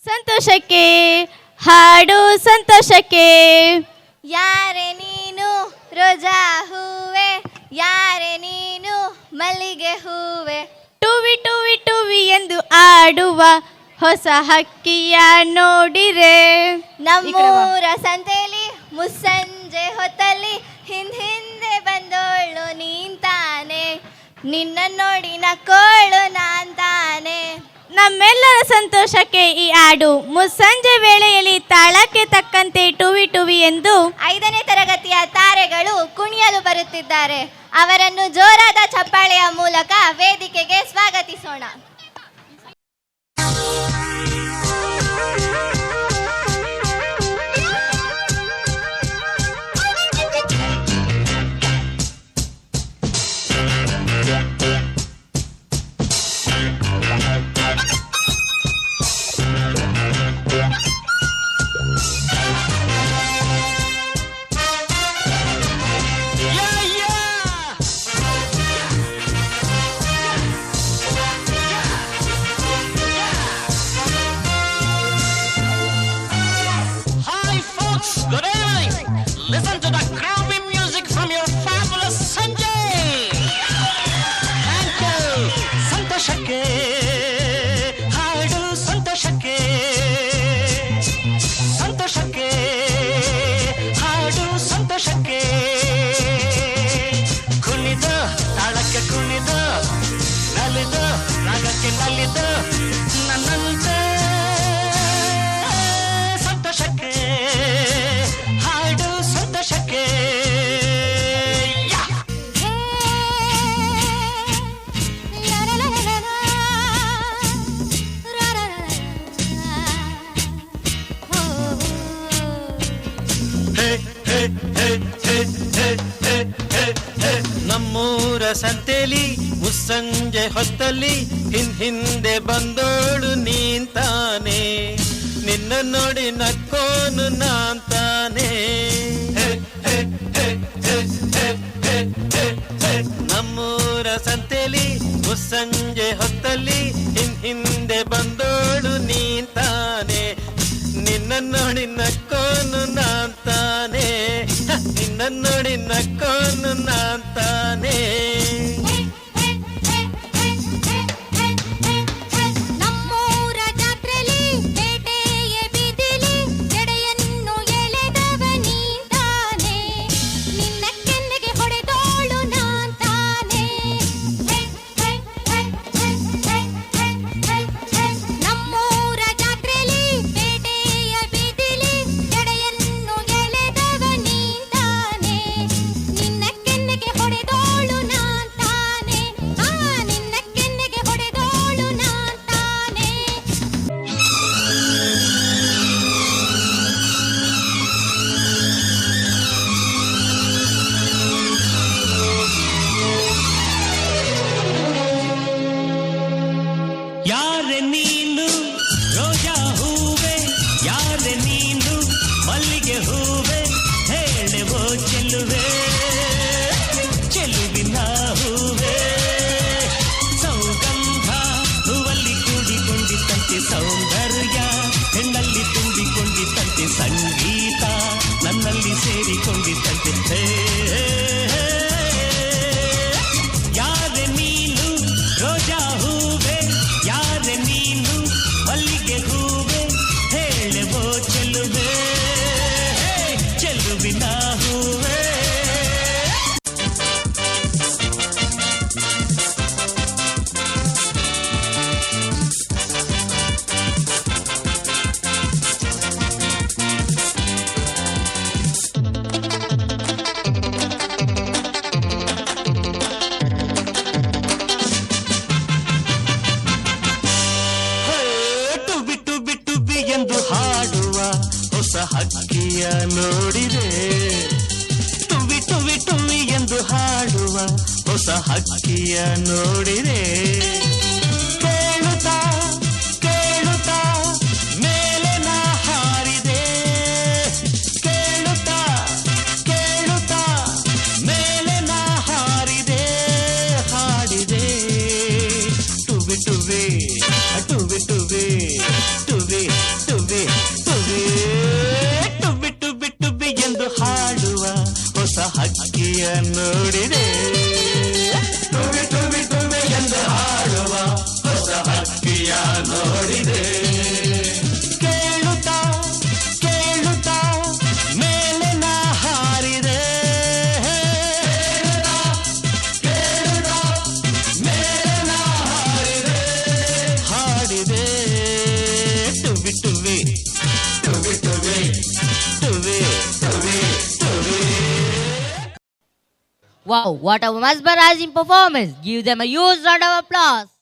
ಸಂತೋಷಕ್ಕೆ ಹಾಡು ಸಂತೋಷಕ್ಕೆ. ಯಾರೆ ನೀನು ರೋಜಾ ಹೂವೆ, ಯಾರೆ ನೀನು ಮಲ್ಲಿಗೆ ಹೂವೆ. ಟುವಿ ಟುವಿ ಟುವಿ ಎಂದು ಆಡುವ ಹೊಸ ಹಕ್ಕಿಯ ನೋಡಿರೆ. ನಮ್ಮೂರ ಸಂತೆಲಿ ಮುಸ್ಸಂಜೆ ಹೊತ್ತಲ್ಲಿ ಹಿಂದೆ ಬಂದೋಳು ನೀಂತಾನೆ, ನಿನ್ನ ನೋಡಿ ನಕ್ಕೋಳು ನಾಂತಾನೆ. ನಮ್ಮೆಲ್ಲರ ಸಂತೋಷಕ್ಕೆ ಈ ಹಾಡು. ಮುಸ್ಸಂಜೆ ವೇಳೆಯಲ್ಲಿ ತಾಳಕ್ಕೆ ತಕ್ಕಂತೆ ಟುವಿ ಟುವಿ ಎಂದು 5ನೇ ತರಗತಿಯ ತಾರೆಗಳು ಕುಣಿಯಲು ಬರುತ್ತಿದ್ದಾರೆ. ಅವರನ್ನು ಜೋರಾದ ಚಪ್ಪಾಳೆಯ ಮೂಲಕ ವೇದಿಕೆಗೆ ಸ್ವಾಗತಿಸೋಣ. Good evening. Listen to the groovy music from your fabulous Sanjay. Thank you. ಸಂತೋಷಕ್ಕೆ ಹಾಡು ಸಂತೋಷಕ್ಕೆ, ಸಂತೋಷಕ್ಕೆ ಹಾಡು ಸಂತೋಷಕ್ಕೆ. ಕುಣಿದು ತಾಳಕ್ಕೆ ಕುಣಿದು ನಲಿದು ರಾಗಕ್ಕೆ ನಲಿದು ನನ್ನಂತೆ ಸಂತೋಷಕ್ಕೆ ಹಾಡು ಸಂತೋಷಕ್ಕೆ. ನಮ್ಮೂರ ಸಂತೆಲಿ ಮುಸ್ಸಂಜೆ ಹೊತ್ತಲ್ಲಿ ಹಿಂದೆ ಬಂದೋಳು ನೀಂತಾನೆ, ನಿನ್ನ ನೋಡಿ ನಕ್ಕೋನು ನಾಂತಾನೆ. ನಮ್ಮೂರ ಸಂತೆಲಿ ಮುಸ್ಸಂಜೆ ಹೊತ್ತಲ್ಲಿ ಹಿಂದೆ ಬಂದೋಳು ನೀಂತಾನೆ, ನಿನ್ನ ನೋಡಿ ನಕ್ಕೋನು ನಾಂತಾನೆ, ನಿನ್ನ ನೋಡಿ ನಕ್ಕೋನು ನಾಂತಾನೆ. ಯಾರೆ ನೀನು ರೋಜಾ ಹೂವೆ, ಯಾರೆ ನೀನು ಮಲ್ಲಿಗೆ ಹೂವೆ, ಹೇಳುವೋ ಚೆಲುವೆ ಚೆಲುವಿನ ಹೂವೆ. ಸೌಗಂಧ ಹೂವಲ್ಲಿ ಕೂಡಿಕೊಂಡಿದ್ದಂತೆ ಸೌಂದರ್ಯ, ಹೆಣ್ಣಲ್ಲಿ ತುಂಬಿಕೊಂಡಿದ್ದಂತೆ ಸಂಗೀತ, ನನ್ನಲ್ಲಿ ಸೇರಿಕೊಂಡಿದ್ದಂತೆ. ಯಾರೆ ನೀನು ರೋಜಾ ಹೂವೆ, ಯಾರೆ ನೀನು ಮಲ್ಲಿಗೆ ಹೂವೆ, ಹೇಳುವೋ ಚೆಲುವೆ ಚೆಲುವಿನ ಹೂವೆ. ಎಂದು ಹಾಡುವ ಹೊಸ ಹಕ್ಕಿಯ ನೋಡಿದೆ, ಟುವಿ ಟುವಿ ಟುವಿ ಎಂದು ಹಾಡುವ ಹೊಸ ಹಕ್ಕಿಯ ನೋಡಿದೆ. ಕೇಳುತ್ತಾ ಕೇಳುತ್ತಾ ಮೇಲೆ ನಾ ಹಾರಿದೆ, ಕೇಳುತ್ತಾ ಕೇಳುತ್ತಾ ಮೇಲೆ ನಾ ಹಾರಿದೆ, ಹಾಡಿದೆ. ಟುವಿ ಟುವಿ ಟುವಿ ಟುವಿ ಟುವಿ Wow, what a mesmerizing performance. Give them a huge round of applause.